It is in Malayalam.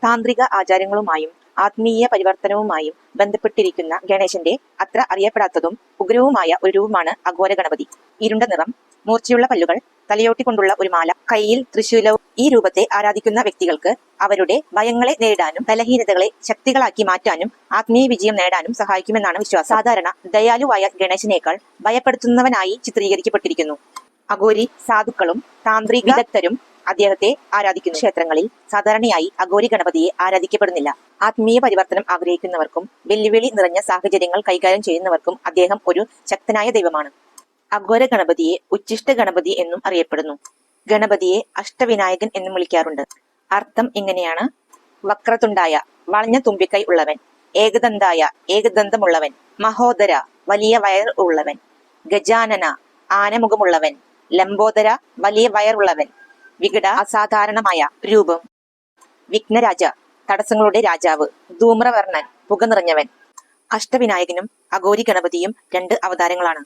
താന്ത്രിക ആചാരങ്ങളുമായും ആത്മീയ പരിവർത്തനവുമായും ബന്ധപ്പെട്ടിരിക്കുന്ന ഗണേശന്റെ അത്ര അറിയപ്പെടാത്തതും ഉഗ്രവുമായ ഒരു രൂപമാണ് അഘോര ഗണപതി. ഇരുണ്ട നിറം, മൂർച്ചയുള്ള പല്ലുകൾ, തലയോട്ടിക്കൊണ്ടുള്ള ഒരു മാല, കയ്യിൽ തൃശൂലവും. ഈ രൂപത്തെ ആരാധിക്കുന്ന വ്യക്തികൾക്ക് അവരുടെ ഭയങ്ങളെ നേരിടാനും ബലഹീനതകളെ ശക്തികളാക്കി മാറ്റാനും ആത്മീയ വിജയം നേടാനും സഹായിക്കുമെന്നാണ് വിശ്വാസം. സാധാരണ ദയാലുവായ ഗണേശനേക്കാൾ ഭയപ്പെടുത്തുന്നവനായി ചിത്രീകരിക്കപ്പെട്ടിരിക്കുന്നു. അഘോരി സാധുക്കളും താന്ത്രിക വിദഗ്ധരും അദ്ദേഹത്തെ ആരാധിക്കുന്നു. ക്ഷേത്രങ്ങളിൽ സാധാരണയായി അഘോരി ഗണപതിയെ ആരാധിക്കപ്പെടുന്നില്ല. ആത്മീയ പരിവർത്തനം ആഗ്രഹിക്കുന്നവർക്കും വെല്ലുവിളി നിറഞ്ഞ സാഹചര്യങ്ങൾ കൈകാര്യം ചെയ്യുന്നവർക്കും അദ്ദേഹം ഒരു ശക്തനായ ദൈവമാണ്. അഘോര ഗണപതിയെ ഉച്ഛിഷ്ട ഗണപതി എന്നും അറിയപ്പെടുന്നു. ഗണപതിയെ അഷ്ടവിനായകൻ എന്നും വിളിക്കാറുണ്ട്. അർത്ഥം ഇങ്ങനെയാണ്: വക്രതുണ്ടായ, വളഞ്ഞ തുമ്പിക്കൈ ഉള്ളവൻ; ഏകദന്തായ, ഏകദന്തമുള്ളവൻ; മഹോദര, വലിയ വയർ ഉള്ളവൻ; ഗജാനന, ആനമുഖമുള്ളവൻ; ലംബോദര, വലിയ വയറുള്ളവൻ; വികട, അസാധാരണമായ രൂപം; വിഘ്നരാജ, തടസ്സങ്ങളുടെ രാജാവ്; ധൂമ്രവർണ്ണൻ, പുക നിറഞ്ഞവൻ. അഷ്ടവിനായകനും അഘോരി ഗണപതിയും രണ്ട് അവതാരങ്ങളാണ്.